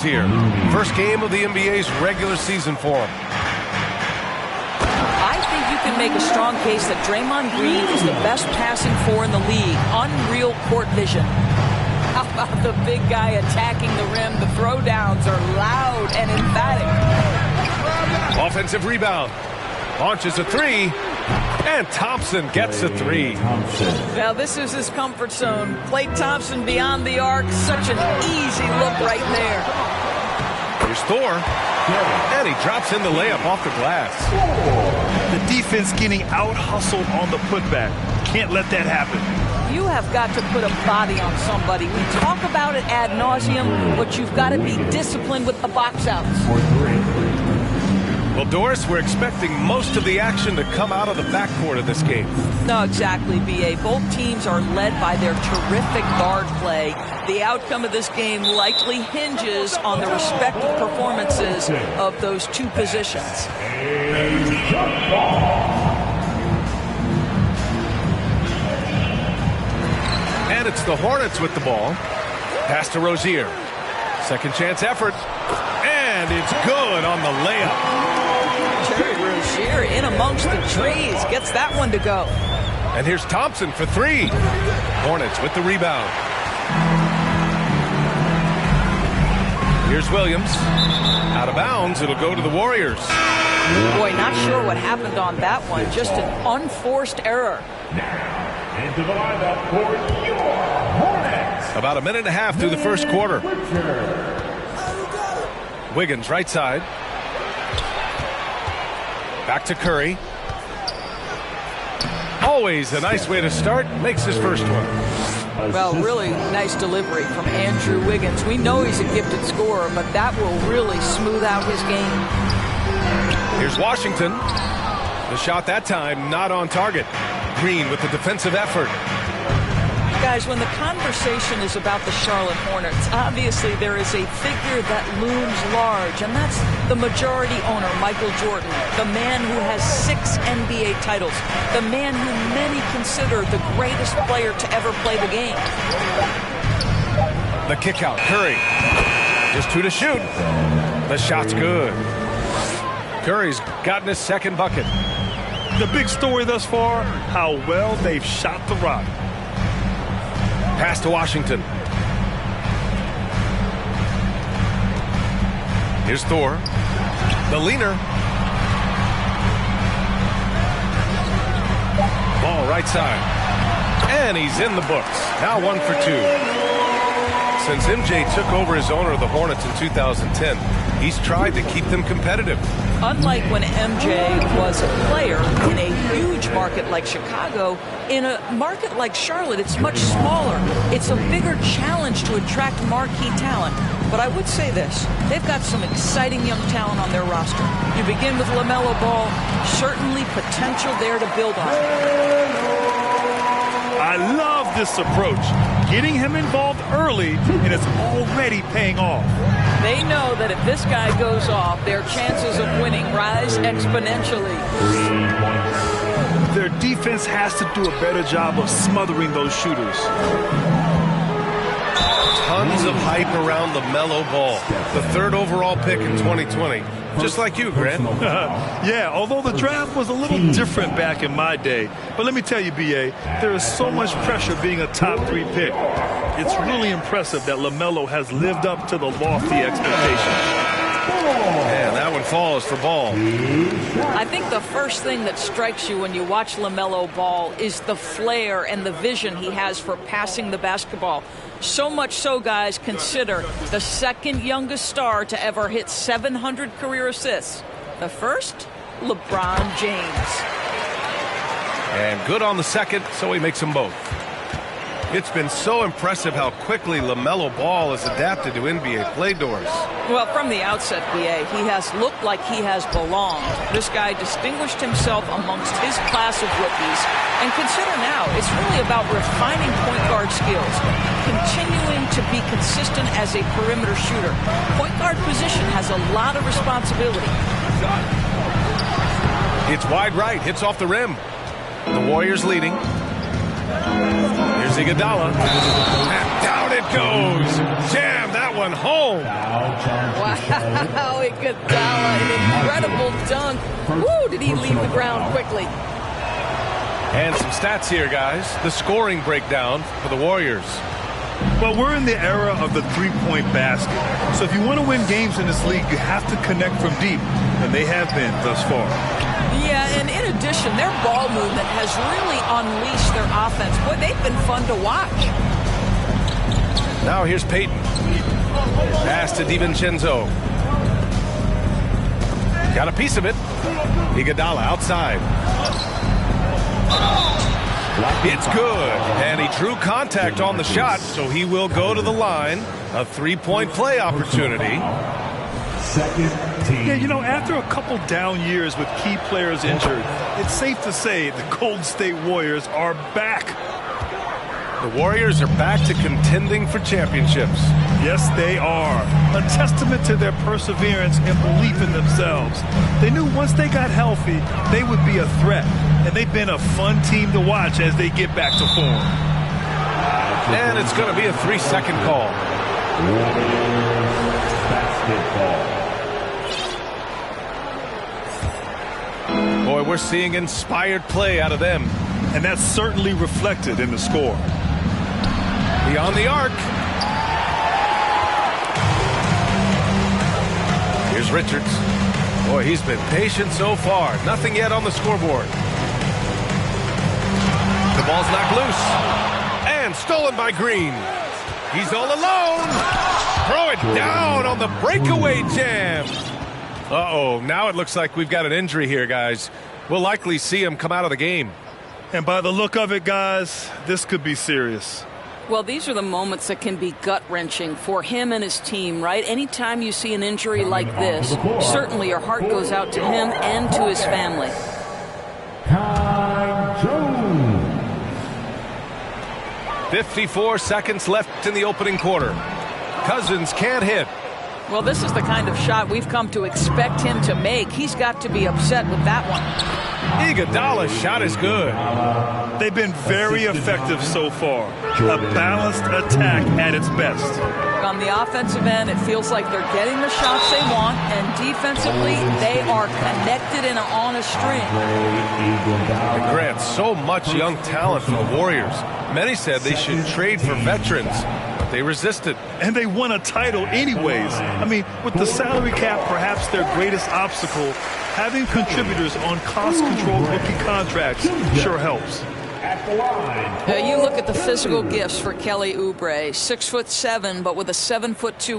Here, first game of the NBA's regular season for him. I think you can make a strong case that Draymond Green is the best passing four in the league. Unreal court vision. How about the big guy attacking the rim? The throwdowns are loud and emphatic. Offensive rebound. Launches a three. And Thompson gets a three. Now this is his comfort zone. Klay Thompson beyond the arc. Such an easy look right there. Here's Thor. And he drops in the layup off the glass. The defense getting out-hustled on the putback. Can't let that happen. You have got to put a body on somebody. We talk about it ad nauseum, but you've got to be disciplined with the box outs. Well, Doris, we're expecting most of the action to come out of the backcourt of this game. No, exactly, B.A. Both teams are led by their terrific guard play. The outcome of this game likely hinges on the respective performances of those two positions. And it's the Hornets with the ball. Pass to Rozier. Second chance effort. And it's good on the layup. Rozier in amongst the trees gets that one to go. And here's Thompson for three. Hornets with the rebound. Here's Williams. Out of bounds. It'll go to the Warriors. Boy, not sure what happened on that one. Just an unforced error. Into the lineup for your Hornets. About a minute and a half through the first quarter. Wiggins right side. Back to Curry. Always a nice way to start. Makes his first one. Well, really nice delivery from Andrew Wiggins. We know he's a gifted scorer, but that will really smooth out his game. Here's Washington. The shot that time not on target. Green with the defensive effort. Guys, when the conversation is about the Charlotte Hornets, obviously there is a figure that looms large, and that's the majority owner, Michael Jordan, the man who has 6 NBA titles, the man who many consider the greatest player to ever play the game. The kick out, Curry. Just 2 to shoot. The shot's good. Curry's gotten his second bucket. The big story thus far, how well they've shot the rock. Pass to Washington. Here's Thor. The leaner. Ball right side. And he's in the books. Now 1 for 2. Since MJ took over as owner of the Hornets in 2010, he's tried to keep them competitive. Unlike when MJ was a player in a huge market like Chicago, in a market like Charlotte, it's much smaller. It's a bigger challenge to attract marquee talent. But I would say this, they've got some exciting young talent on their roster. You begin with LaMelo Ball, certainly potential there to build on. I love this approach. Getting him involved early, and it's already paying off. They know that if this guy goes off, their chances of winning rise exponentially. Their defense has to do a better job of smothering those shooters. Tons of hype around LaMelo Ball, the 3rd overall pick in 2020. Just like you, Grant. Yeah, although the draft was a little different back in my day. But let me tell you, B.A., there is so much pressure being a top 3 pick. It's really impressive that LaMelo has lived up to the lofty expectations. And that one falls for Ball. I think the first thing that strikes you when you watch LaMelo Ball is the flair and the vision he has for passing the basketball. So much so, guys, consider the 2nd youngest star to ever hit 700 career assists. The first, LeBron James. And good on the second, so he makes them both. It's been so impressive how quickly LaMelo Ball has adapted to NBA play, Doris. Well, from the outset, B.A., he has looked like he has belonged. This guy distinguished himself amongst his class of rookies. And consider now, it's really about refining point guard skills, continuing to be consistent as a perimeter shooter. Point guard position has a lot of responsibility. It's wide right, hits off the rim. The Warriors leading. Here's Iguodala. And down it goes. Jam that one home. Wow, Iguodala, an incredible dunk. Woo, did he leave the ground quickly. And some stats here, guys. The scoring breakdown for the Warriors. Well, we're in the era of the three-point basket. So if you want to win games in this league, you have to connect from deep. And they have been thus far. Yeah, and in addition, their ball movement has really unleashed their offense. Boy, they've been fun to watch. Now here's Peyton. Pass to DiVincenzo. Got a piece of it. Iguodala outside. It's good. And he drew contact on the shot, so he will go to the line. A three-point play opportunity. Yeah, you know, after a couple down years with key players injured, it's safe to say the Golden State Warriors are back. The Warriors are back to contending for championships. Yes, they are. A testament to their perseverance and belief in themselves. They knew once they got healthy, they would be a threat. And they've been a fun team to watch as they get back to form. And it's going to be a 3-second call. Boy, we're seeing inspired play out of them. And that's certainly reflected in the score. Beyond the arc. Here's Richards. Boy, he's been patient so far. Nothing yet on the scoreboard. The ball's knocked loose. And stolen by Green. He's all alone. Throw it down on the breakaway jam. Uh-oh, now it looks like we've got an injury here, guys. We'll likely see him come out of the game. And by the look of it, guys, this could be serious. Well, these are the moments that can be gut-wrenching for him and his team, right? Anytime you see an injury like this, certainly your heart goes out to him and to his family. 54 seconds left in the opening quarter. Cousins can't hit. Well, this is the kind of shot we've come to expect him to make. He's got to be upset with that one. Iguodala's shot is good. They've been very effective so far. A balanced attack at its best. On the offensive end, it feels like they're getting the shots they want, and defensively, they are connected and on a string. And Grant, so much young talent for the Warriors. Many said they should trade for veterans, but they resisted. And they won a title anyways. I mean, with the salary cap perhaps their greatest obstacle, having contributors on cost-controlled rookie contracts sure helps. You look at the physical gifts for Kelly Oubre. 6'7", but with a 7'2"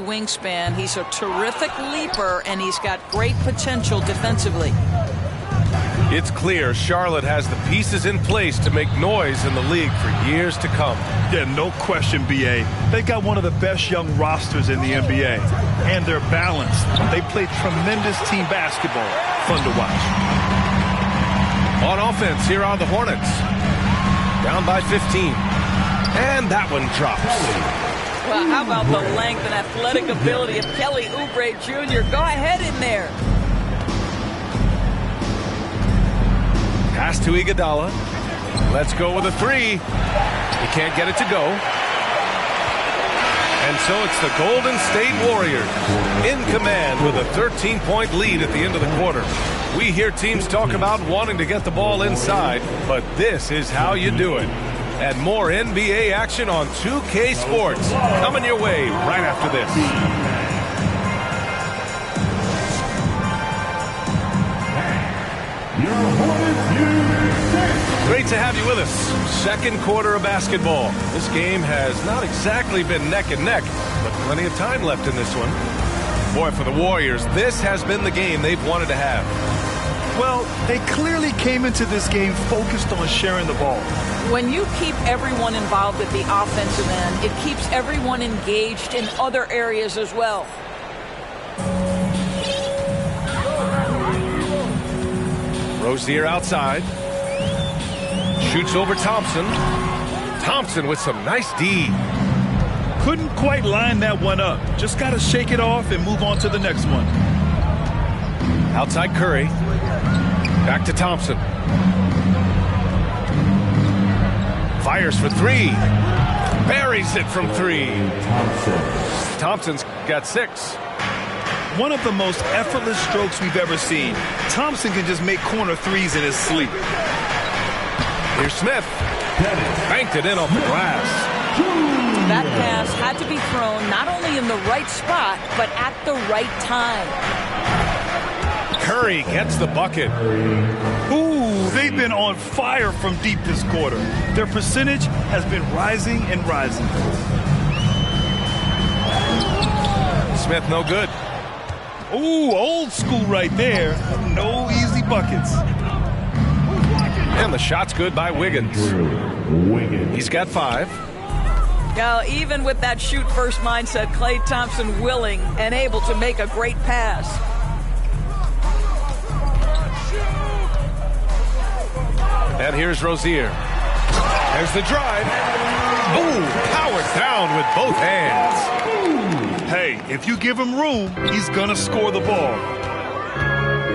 wingspan. He's a terrific leaper, and he's got great potential defensively. It's clear Charlotte has the pieces in place to make noise in the league for years to come. Yeah, no question, B.A. They've got one of the best young rosters in the NBA. And they're balanced. They play tremendous team basketball. Fun to watch. On offense, here are the Hornets. Down by 15. And that one drops. Well, how about the length and athletic ability of Kelly Oubre Jr.? Go ahead in there. Pass to Iguodala. Let's go with a three. He can't get it to go. And so it's the Golden State Warriors in command with a 13-point lead at the end of the quarter. We hear teams talk about wanting to get the ball inside, but this is how you do it. And more NBA action on 2K Sports coming your way right after this. Great to have you with us. Second quarter of basketball. This game has not exactly been neck and neck, but plenty of time left in this one. Boy, for the Warriors, this has been the game they've wanted to have. Well, they clearly came into this game focused on sharing the ball. When you keep everyone involved at the offensive end, it keeps everyone engaged in other areas as well. Rozier outside. Shoots over Thompson. Thompson with some nice D. Couldn't quite line that one up. Just got to shake it off and move on to the next one. Outside Curry. Back to Thompson. Fires for three. Buries it from three. Thompson's got 6. One of the most effortless strokes we've ever seen. Thompson can just make corner threes in his sleep. Here's Smith. Banked it in off the glass. That pass had to be thrown not only in the right spot, but at the right time. Curry gets the bucket. Ooh, they've been on fire from deep this quarter. Their percentage has been rising and rising. Smith no good. Ooh, old school right there. No easy buckets. And the shot's good by Wiggins. He's got 5. Now, even with that shoot-first mindset, Klay Thompson willing and able to make a great pass. And here's Rozier. There's the drive. Ooh, powered down with both hands. Hey, if you give him room, he's gonna score the ball.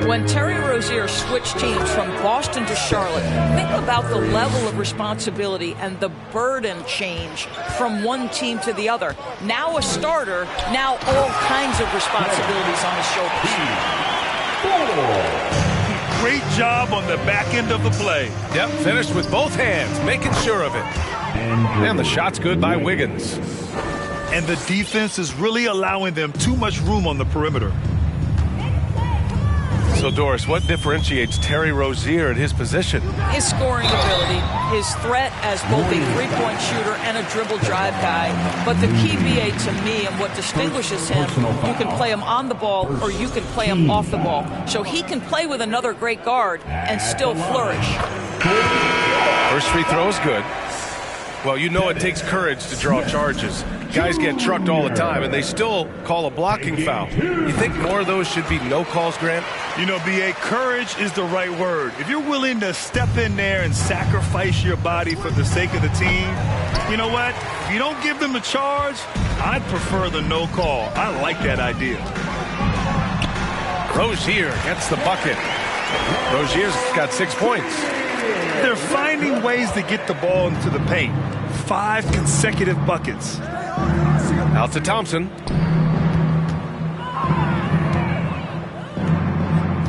When Terry Rozier switched teams from Boston to Charlotte, think about the level of responsibility and the burden change from one team to the other. Now a starter, now all kinds of responsibilities on his shoulders. Great job on the back end of the play. Yep, finished with both hands, making sure of it. And the shot's good by Wiggins. And the defense is really allowing them too much room on the perimeter. So, Doris, what differentiates Terry Rozier at his position? His scoring ability, his threat as both a three-point shooter and a dribble drive guy. But the key, BA, to me, and what distinguishes him, you can play him on the ball or you can play him off the ball. So he can play with another great guard and still flourish. First free throw is good. Well, you know it takes courage to draw charges. Guys get trucked all the time, and they still call a blocking foul. You think more of those should be no calls, Grant? You know, B.A., courage is the right word. If you're willing to step in there and sacrifice your body for the sake of the team, you know what? If you don't give them a charge, I'd prefer the no call. I like that idea. Rozier gets the bucket. Rozier's got 6 points. They're finding ways to get the ball into the paint. 5 consecutive buckets. Out to Thompson.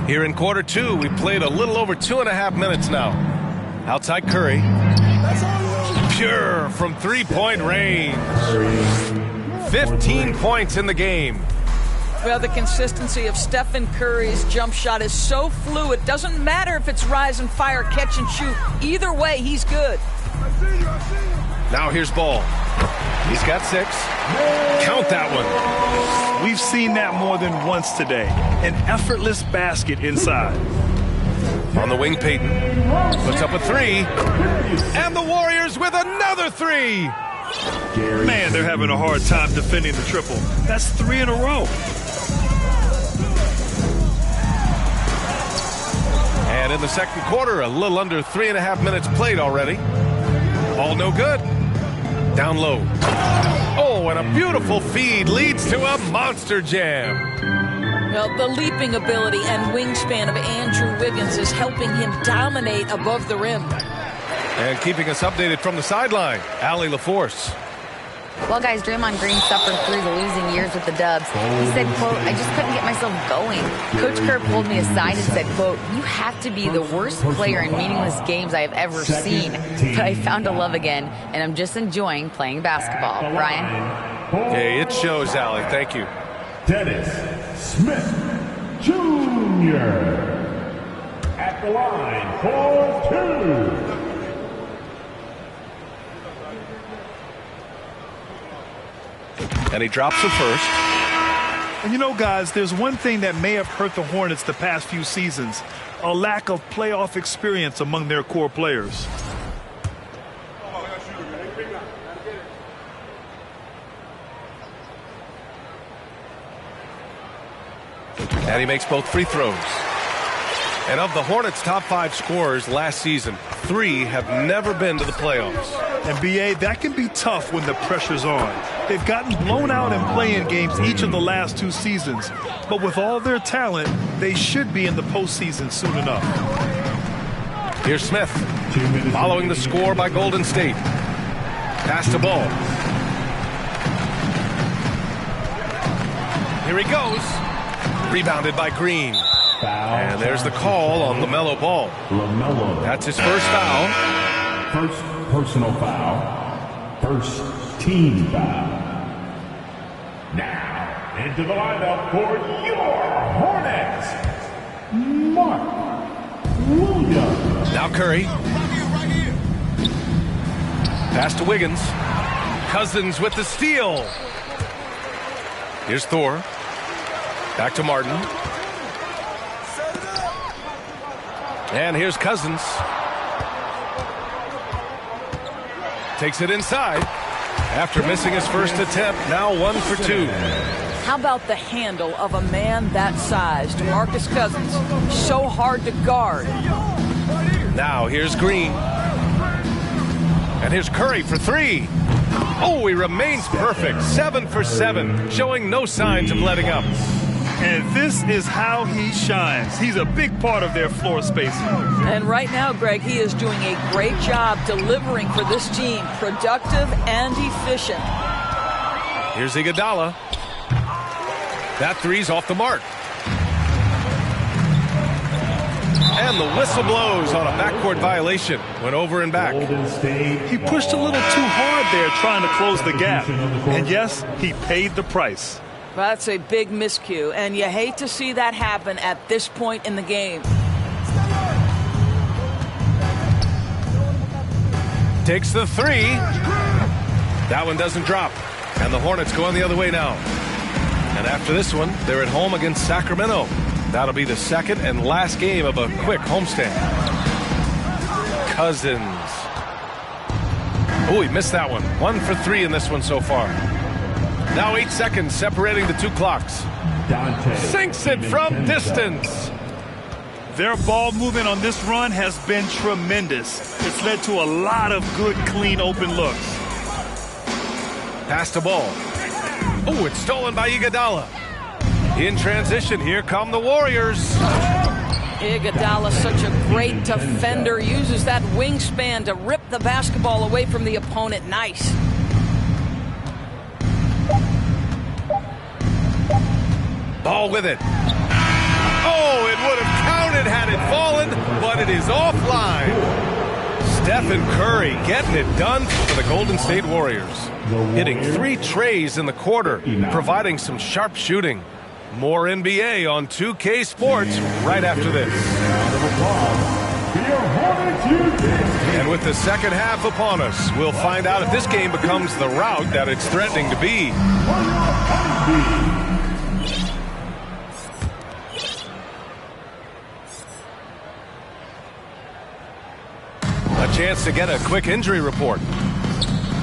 Here in quarter 2, we played a little over 2.5 minutes now. Outside Curry. Pure from three-point range. 15 points in the game. Well, the consistency of Stephen Curry's jump shot is so fluid. Doesn't matter if it's rise and fire, catch and shoot. Either way, he's good. Now here's Ball. He's got 6. Count that one. We've seen that more than once today. An effortless basket inside. On the wing, Peyton puts up a 3. And the Warriors with another 3. Man, they're having a hard time defending the triple. That's 3 in a row. And in the second quarter, a little under 3.5 minutes played already. All no good. Down low. Oh, and a beautiful feed leads to a monster jam. Well, the leaping ability and wingspan of Andrew Wiggins is helping him dominate above the rim. And keeping us updated from the sideline, Allie LaForce. Well, guys, Draymond Green suffered through the losing years with the Dubs. He said, quote, "I just couldn't get myself going." Coach Kerr pulled me aside and said, quote, "You have to be the worst player in meaningless games I have ever seen. But I found a love again, and I'm just enjoying playing basketball." Ryan? Okay, it shows, Allie. Thank you. Dennis Smith Jr. at the line for 2. And he drops the first. And you know, guys, there's one thing that may have hurt the Hornets the past few seasons: a lack of playoff experience among their core players. And he makes both free throws. And of the Hornets' top 5 scorers last season, 3 have never been to the playoffs. And, B.A., that can be tough when the pressure's on. They've gotten blown out in play-in games each of the last 2 seasons. But with all their talent, they should be in the postseason soon enough. Here's Smith. Following the score by Golden State. Pass the ball. Here he goes. Rebounded by Green. And there's the call on LaMelo Ball. That's his first foul. First personal foul. First team foul. Now, into the lineup for your Hornets, Mark Williams. Now Curry. Pass to Wiggins. Cousins with the steal. Here's Thor. Back to Martin. And here's Cousins. Takes it inside. After missing his first attempt, now 1 for 2. How about the handle of a man that size? DeMarcus Cousins, so hard to guard. Now here's Green. And here's Curry for 3. Oh, he remains perfect. 7 for 7, showing no signs of letting up. And this is how he shines. He's a big part of their floor spacing. And right now, Greg, he is doing a great job delivering for this team. Productive and efficient. Here's Iguodala. That three's off the mark. And the whistle blows on a backcourt violation. Went over and back. He pushed a little too hard there trying to close the gap. And yes, he paid the price. That's a big miscue, and you hate to see that happen at this point in the game. Takes the 3. That one doesn't drop. And the Hornets going the other way now. And after this one, they're at home against Sacramento. That'll be the second and last game of a quick homestand. Cousins. Oh, he missed that one. 1 for 3 in this one so far. Now 8 seconds separating the two clocks. Sinks it from distance. Their ball movement on this run has been tremendous. It's led to a lot of good, clean, open looks. Pass the ball. Oh, it's stolen by Iguodala. In transition, here come the Warriors. Iguodala, such a great defender, uses that wingspan to rip the basketball away from the opponent. Nice. Ball with it. Oh, it would have counted had it fallen, but it is offline. Stephen Curry getting it done for the Golden State Warriors. Hitting 3 trays in the quarter, providing some sharp shooting. More NBA on 2K Sports right after this. And with the second half upon us, we'll find out if this game becomes the rout that it's threatening to be. A chance to get a quick injury report.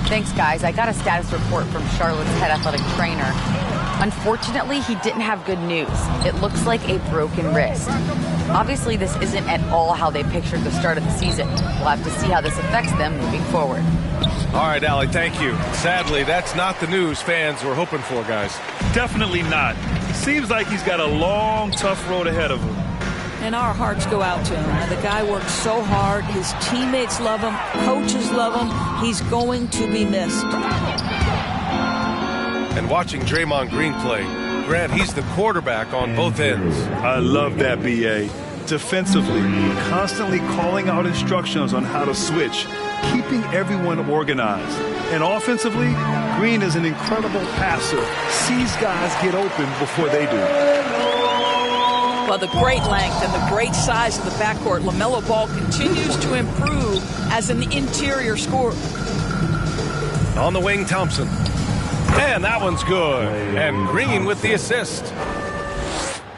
Thanks, guys. I got a status report from Charlotte's head athletic trainer. Unfortunately, he didn't have good news. It looks like a broken wrist. Obviously, this isn't at all how they pictured the start of the season. We'll have to see how this affects them moving forward. All right, Allie, thank you. Sadly, that's not the news fans were hoping for, guys. Definitely not. Seems like he's got a long, tough road ahead of him. And our hearts go out to him. The guy worked so hard. His teammates love him. Coaches love him. He's going to be missed. And watching Draymond Green play, Grant, he's the quarterback on both ends. I love that, B.A. Defensively, constantly calling out instructions on how to switch, keeping everyone organized. And offensively, Green is an incredible passer. Sees guys get open before they do. Well, the great length and the great size of the backcourt, LaMelo Ball continues to improve as an interior scorer. On the wing, Thompson. And that one's good. And Green with the assist.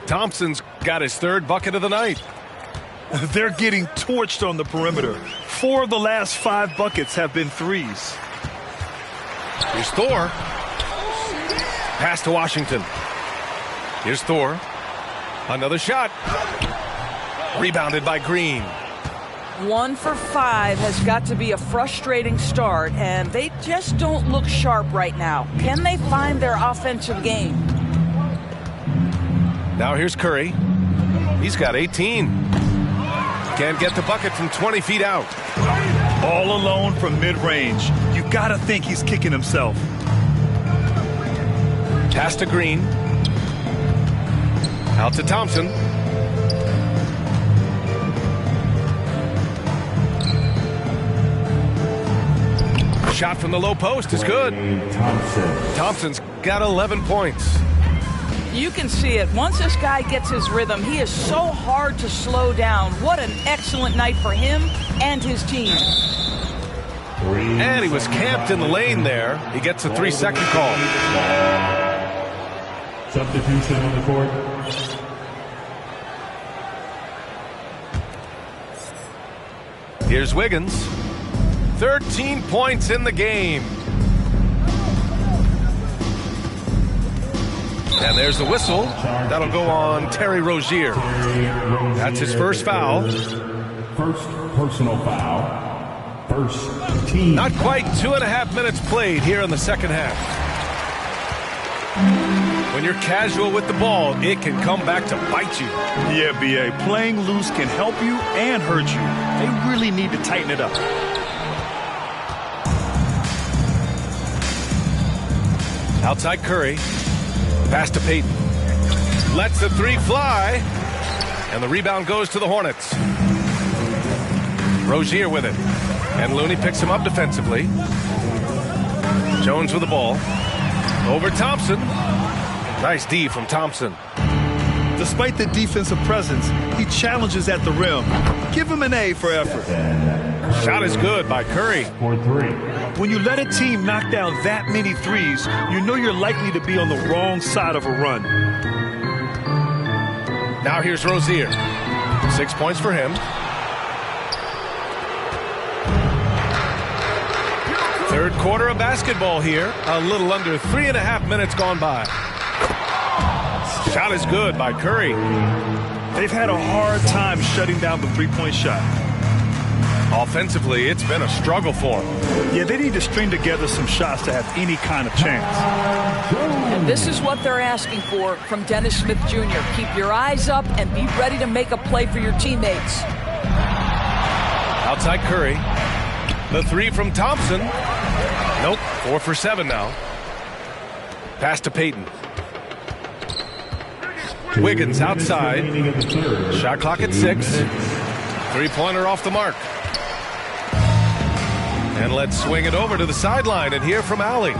Thompson's got his 3rd bucket of the night. They're getting torched on the perimeter. 4 of the last 5 buckets have been threes. Here's Thor. Pass to Washington. Here's Thor. Another shot. Rebounded by Green. 1 for 5 has got to be a frustrating start, and they just don't look sharp right now. Can they find their offensive game? Now here's Curry. He's got 18. Can't get the bucket from 20 feet out. All alone from mid-range. You gotta think he's kicking himself. Pass to Green. Out to Thompson. Shot from the low post is good. Thompson's got 11 points. You can see it. Once this guy gets his rhythm, he is so hard to slow down. What an excellent night for him and his team. And he was camped in the lane there. He gets a 3-second call. Substitution on the court. Here's Wiggins. 13 points in the game. And there's the whistle. That'll go on Terry Rozier. That's his first foul. First personal foul. First team. Not quite 2.5 minutes played here in the second half. When you're casual with the ball, it can come back to bite you. Yeah, B.A. Playing loose can help you and hurt you. They really need to tighten it up. Outside Curry. Pass to Payton. Lets the three fly. And the rebound goes to the Hornets. Rozier with it. And Looney picks him up defensively. Jones with the ball. Over Thompson. Nice D from Thompson. Despite the defensive presence, he challenges at the rim. Give him an A for effort. Shot is good by Curry. For three. When you let a team knock down that many threes, you know you're likely to be on the wrong side of a run. Now here's Rozier. 6 points for him. Third quarter of basketball here. A little under 3.5 minutes gone by. Shot is good by Curry. They've had a hard time shutting down the three-point shot. Offensively, it's been a struggle for them. Yeah, they need to string together some shots to have any kind of chance. And this is what they're asking for from Dennis Smith Jr. Keep your eyes up and be ready to make a play for your teammates. Outside Curry. The three from Thompson. Nope, 4 for 7 now. Pass to Payton. Wiggins outside. Shot clock at 6. Three-pointer off the mark. And let's swing it over to the sideline and hear from Allie.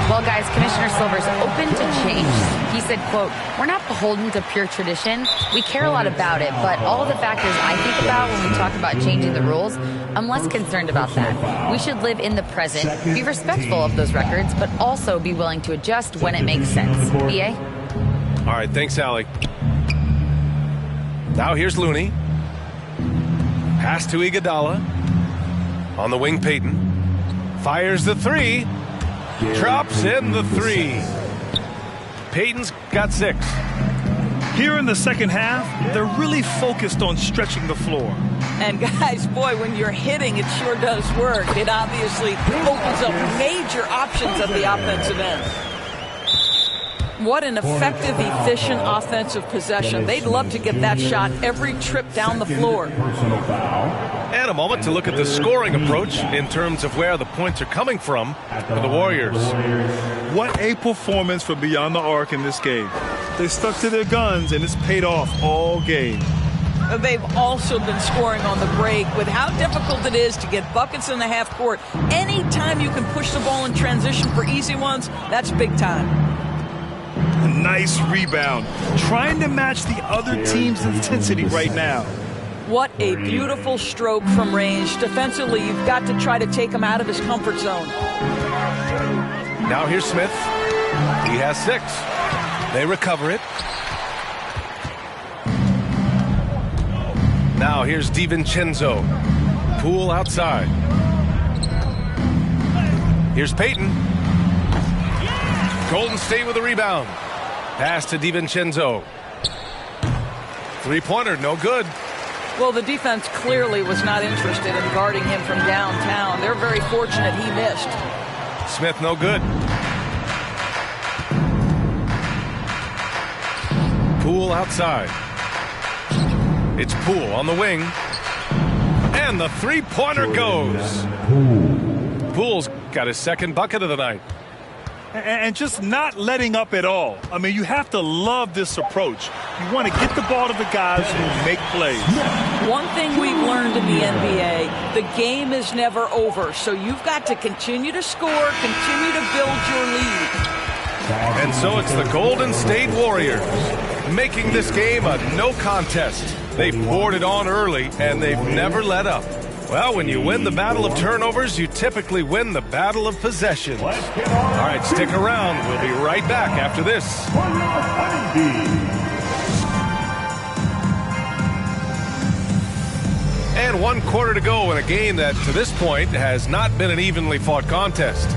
Well, guys, Commissioner Silver's open to change. He said, quote, "We're not beholden to pure tradition. We care a lot about it, but all the factors I think about when we talk about changing the rules, I'm less concerned about that. We should live in the present, be respectful of those records, but also be willing to adjust when it makes sense." B.A.? All right, thanks, Allie. Now here's Looney. Pass to Iguodala. On the wing, Payton. Fires the three. Drops in the three. Payton's got 6. Here in the second half, they're really focused on stretching the floor. And guys, boy, when you're hitting, it sure does work. It obviously opens up major options at the offensive end. What an effective, efficient offensive possession. They'd love to get that shot every trip down the floor. And a moment to look at the scoring approach in terms of where the points are coming from for the Warriors. What a performance for Beyond the Arc in this game. They stuck to their guns, and it's paid off all game. They've also been scoring on the break. With how difficult it is to get buckets in the half court, anytime you can push the ball in transition for easy ones, that's big time. Nice rebound. Trying to match the other team's intensity right now. What a beautiful stroke from range. Defensively, you've got to try to take him out of his comfort zone. Now here's Smith. He has 6. They recover it. Now here's DiVincenzo. Poole outside. Here's Payton. Golden State with a rebound. Pass to DiVincenzo. Three-pointer, no good. Well, the defense clearly was not interested in guarding him from downtown. They're very fortunate he missed. Smith, no good. Poole outside. It's Poole on the wing. And the three-pointer goes. Poole's got his second bucket of the night. And just not letting up at all. I mean, you have to love this approach. You want to get the ball to the guys who make plays. One thing we've learned in the NBA, the game is never over. So you've got to continue to score, continue to build your lead. And so it's the Golden State Warriors making this game a no contest. They poured it on early, and they've never let up. Well, when you win the battle of turnovers, you typically win the battle of possessions. All right, stick around. We'll be right back after this. And 1 quarter to go in a game that, to this point, has not been an evenly fought contest.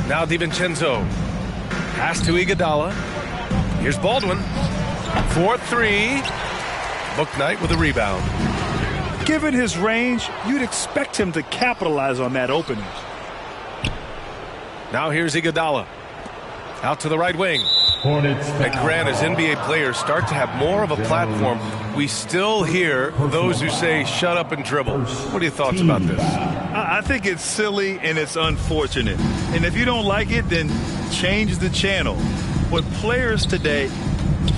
Now DiVincenzo. Pass to Iguodala. Here's Baldwin. 4-3. Bouknight with a rebound. Given his range, you'd expect him to capitalize on that opening. Now here's Iguodala. Out to the right wing. And Grant, as NBA players start to have more of a platform, we still hear those who say shut up and dribble. What are your thoughts about this? I think it's silly and it's unfortunate. And if you don't like it, then change the channel. But players today,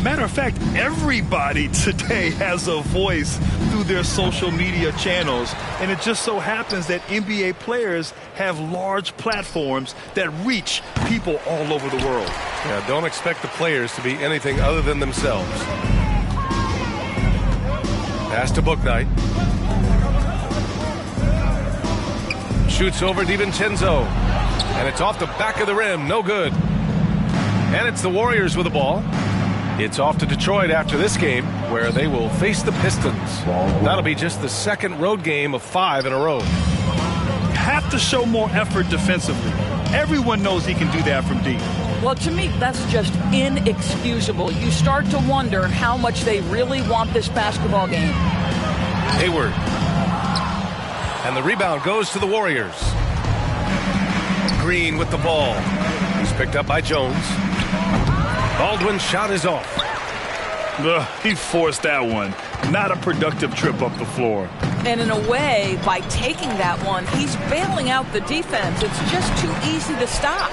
matter of fact, everybody today has a voice through their social media channels. And it just so happens that NBA players have large platforms that reach people all over the world. Yeah, don't expect the players to be anything other than themselves. Pass to Bouknight. Shoots over DiVincenzo. And it's off the back of the rim. No good. And it's the Warriors with the ball. It's off to Detroit after this game, where they will face the Pistons. That'll be just the second road game of 5 in a row. Have to show more effort defensively. Everyone knows he can do that from deep. Well, to me, that's just inexcusable. You start to wonder how much they really want this basketball game. Hayward. And the rebound goes to the Warriors. Green with the ball. He's picked up by Jones. Baldwin's shot is off. He forced that one. Not a productive trip up the floor. And in a way, by taking that one, he's bailing out the defense. It's just too easy to stop.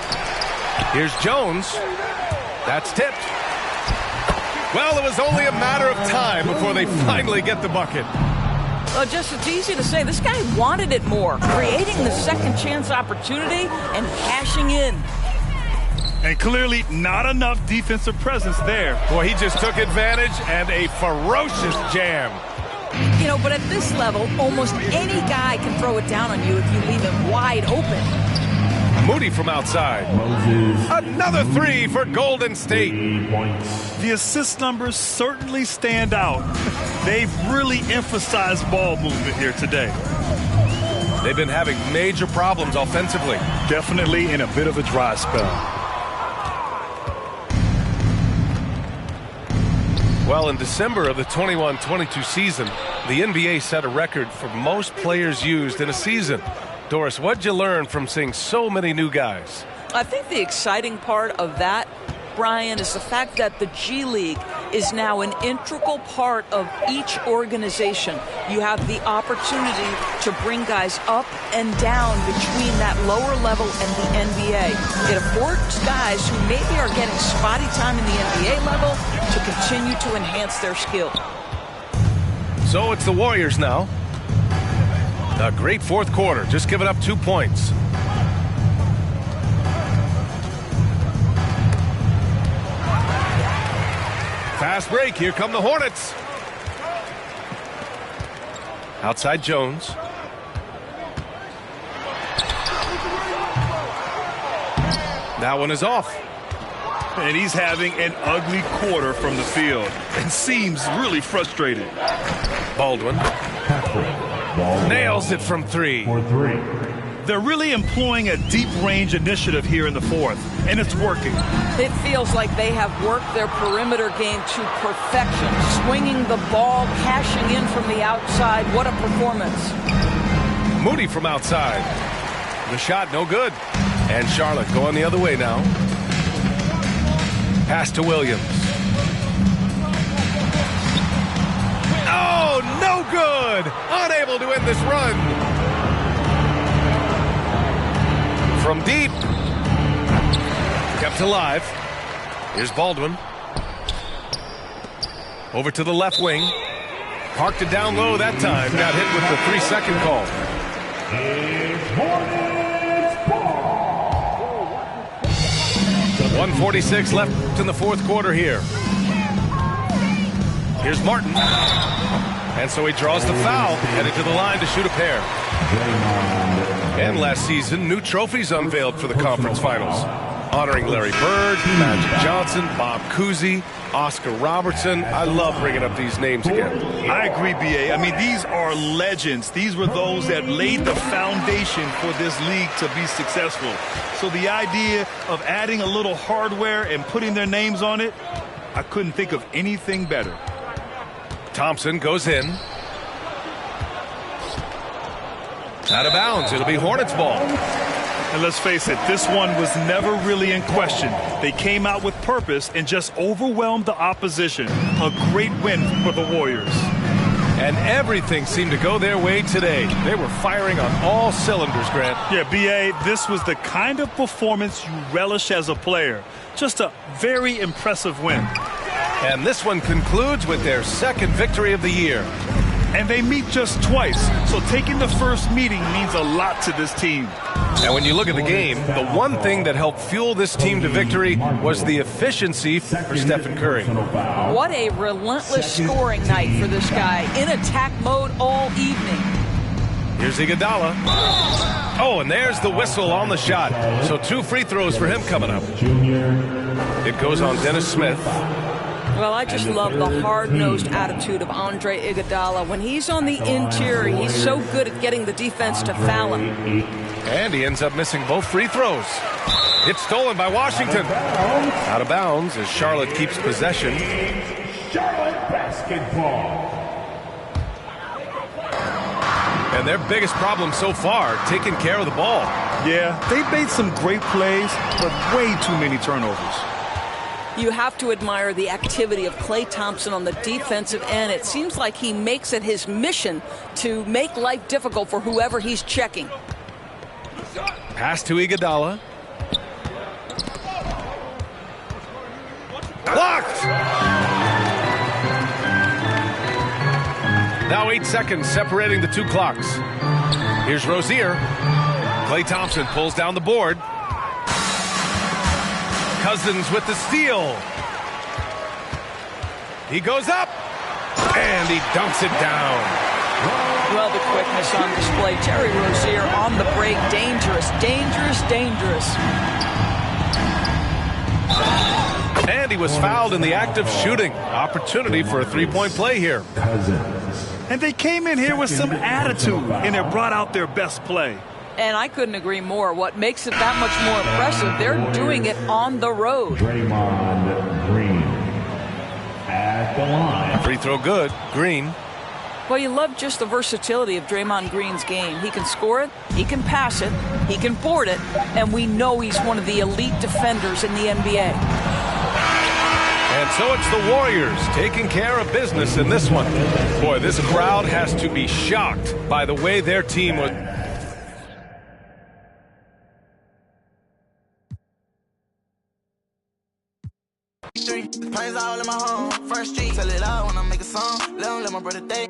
Here's Jones. That's tipped. Well, it was only a matter of time before they finally get the bucket. Well, just it's easy to say. This guy wanted it more, creating the second chance opportunity and cashing in. And clearly not enough defensive presence there. Boy, he just took advantage and a ferocious jam. You know, but at this level, almost any guy can throw it down on you if you leave him wide open. Moody from outside. Another three for Golden State. The assist numbers certainly stand out. They've really emphasized ball movement here today. They've been having major problems offensively. Definitely in a bit of a dry spell. Well, in December of the 21-22 season, the NBA set a record for most players used in a season. Doris, what'd you learn from seeing so many new guys? I think the exciting part of that, Brian, is the fact that the G League is now an integral part of each organization. You have the opportunity to bring guys up and down between that lower level and the NBA. It affords guys who maybe are getting spotty time in the NBA level to continue to enhance their skill. So it's the Warriors now. A great fourth quarter, just giving up 2 points. Fast break, here come the Hornets. Outside Jones. That one is off. And he's having an ugly quarter from the field and seems really frustrated. Baldwin. Nails it from three. They're really employing a deep range initiative here in the fourth, and it's working. It feels like they have worked their perimeter game to perfection, swinging the ball, cashing in from the outside. What a performance. Moody from outside. The shot no good. And Charlotte going the other way now. Pass to Williams. Oh, no good! Unable to end this run. From deep. Kept alive. Here's Baldwin. Over to the left wing. Parked it down low that time. Got hit with the 3-second call. 1:46 left in the fourth quarter here. Here's Martin. And so he draws the foul, headed to the line to shoot a pair. And last season, new trophies unveiled for the conference finals, honoring Larry Bird, Magic Johnson, Bob Cousy, Oscar Robertson. I love bringing up these names again. I agree, B.A. I mean, these are legends. These were those that laid the foundation for this league to be successful. So the idea of adding a little hardware and putting their names on it, I couldn't think of anything better. Thompson goes in. Out of bounds. It'll be Hornets ball. And let's face it, this one was never really in question. They came out with purpose and just overwhelmed the opposition. A great win for the Warriors. And everything seemed to go their way today. They were firing on all cylinders, Grant. Yeah, B.A., this was the kind of performance you relish as a player. Just a very impressive win. And this one concludes with their second victory of the year. And they meet just twice, so taking the first meeting means a lot to this team. And when you look at the game, the one thing that helped fuel this team to victory was the efficiency for Stephen Curry. What a relentless scoring night for this guy, in attack mode all evening. Here's Iguodala. Oh, and there's the whistle on the shot. So 2 free throws for him coming up. It goes on Dennis Smith. Well, I just love the hard-nosed attitude of Andre Iguodala. When he's on the interior, he's so good at getting the defense to foul him. And he ends up missing both free throws. It's stolen by Washington. Out of bounds as Charlotte keeps possession. Charlotte basketball. And their biggest problem so far, taking care of the ball. Yeah, they've made some great plays, but way too many turnovers. You have to admire the activity of Klay Thompson on the defensive end. It seems like he makes it his mission to make life difficult for whoever he's checking. Pass to Iguodala. Blocked! Now 8 seconds separating the 2 clocks. Here's Rozier. Klay Thompson pulls down the board. Cousins with the steal. He goes up, and he dunks it down. Well, the quickness on display. Terry Rozier on the break. Dangerous, dangerous, dangerous. And he was fouled in the act of shooting. Opportunity for a 3-point play here. And they came in here with some attitude, and it brought out their best play. And I couldn't agree more. What makes it that much more impressive, they're doing it on the road. Draymond Green at the line. Free throw good. Green. Well, you love just the versatility of Draymond Green's game. He can score it, he can pass it, he can board it, and we know he's one of the elite defenders in the NBA. And so it's the Warriors taking care of business in this one. Boy, this crowd has to be shocked by the way their team was. Pains all in my home. First street, tell it out when I make a song. Let my brother day.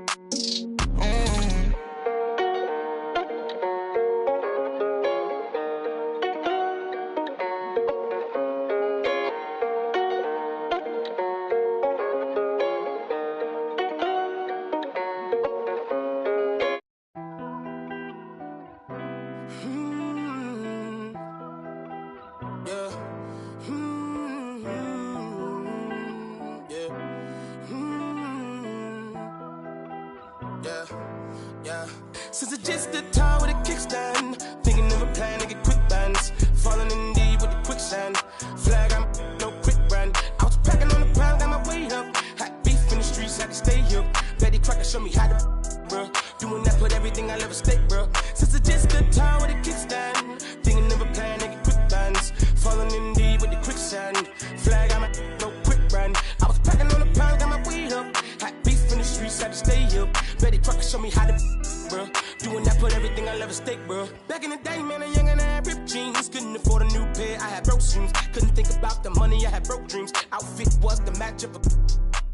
Since it's just the time with a kickstand, thinking of a plan to get quick bands, falling in deep with the quicksand. Flag, I'm no quick brand. I was packing on the pound, got my weight up. Hot beef in the streets, I can stay here. Betty Crocker show me how to, bro. Doing that, put everything I ever stake, bro. Since it's just the time with a kickstand, thinking of a plan to get quick me how to, bro. Doing that, put everything I love at stake, bro. Back in the day, man, a young and I had ripped jeans. Couldn't afford a new pair, I had broke shoes. Couldn't think about the money, I had broke dreams. Outfit was the match of a.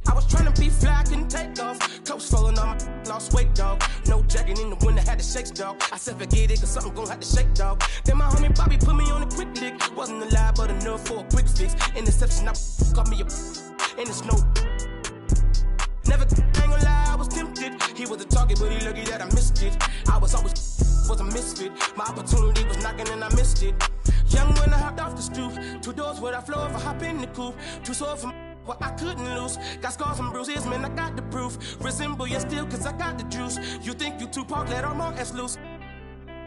I was trying to be fly, couldn't take off. Coats falling on my lost weight, dog. No jacket in the winter, had to shake, dog. I said forget it, cause something gon' have to shake, dog. Then my homie Bobby put me on a quick lick. Wasn't alive, but enough for a quick fix. Interception, I got me a and it's no. Never, ain't gonna lie, I was tempted. He was a target, but he lucky that I missed it. I was always was a misfit. My opportunity was knocking and I missed it. Young when I hopped off the stoop. 2 doors where I flow if I hop in the coupe. Too sore for what I couldn't lose. Got scars and bruises, man, I got the proof. Resemble you still, cause I got the juice. You think you Tupac, let all my ass loose.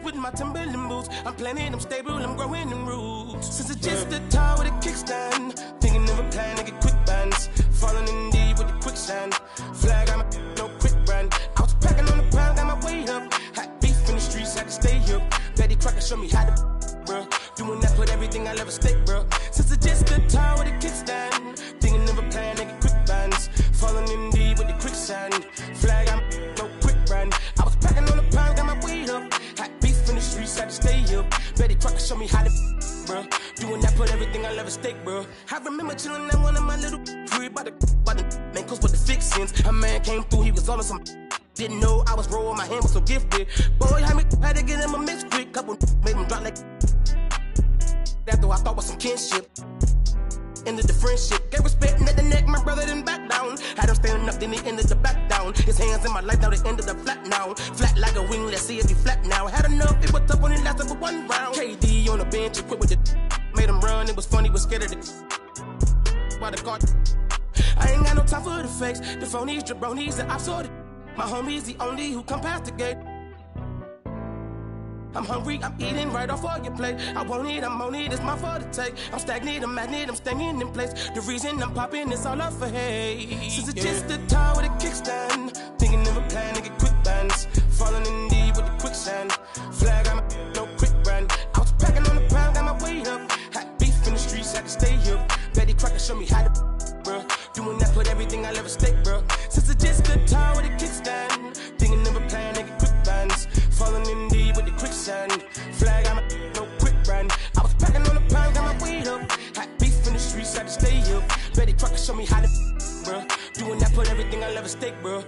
With my Timberland boots, I'm planning, I'm stable, I'm growing in roots. Since it's just a tie with a kickstand. Thinking of a plan to get quick bands. Falling in deep with the quicksand. Flag, I'm no quick brand. I was packing on the ground, got my weight up. Hot beef in the streets, had to stay up. Betty Crocker show me how to, bro. Doing that, put everything I love at stake, bro. Since it's just a tie with a kickstand. Thinking of a plan to get quick bands. Falling in deep with the quicksand. Flag, I'm no quick brand. I was packing on the ground, got my weight up. Hot beef in the streets, had to stay up. Betty Crocker show me how to, bro. Doing that, put everything I love at stake, bro. I remember chilling at one of my little crib by the man, cause with the fixins. A man came through, he was on some. Didn't know I was rolling, my hand was so gifted. Boy, had to get him a mix quick. Couple made him drop like. That though I thought was some kinship. Ended the friendship, gave respect at the neck, my brother didn't back down. Had him standing up, then he ended the back down. His hands in my life, now they ended the flat now. Flat like a wing, let's see if he flat now. Had enough, it was tough when it lasted for 1 round. KD on the bench, equipped with the made him run, it was funny, was scared of the by the guard. I ain't got no time for the fakes, the phonies, jabronis, the ops sorted. My homie's the only who come past the gate. I'm hungry, I'm eating right off all your plate. I won't eat, I'm on it, it's my fault to take. I'm stagnant, I'm magnet, I'm staying in place. The reason I'm popping is all up for hate. Since it's just a tie with a kickstand. Thinking of a plan to get quick bands. Falling in deep with the quicksand. Flag, I'm no quick brand. I was packing on the ground, got my weight up. Hot beef in the streets, had to stay up. Betty Crocker show me how to, bro. Doing that, put everything I love at stake, bro. Since it's just a tie with a kickstand. Thinking of a plan to get quick bands. Falling in deep with the quicksand. Flag, I'm no quick brand. I was packing on the pound, got my weight up. Hot beef in the streets, had to stay up. Betty Crocker show me how to, bro. Doing that, put everything I love at stake, bro.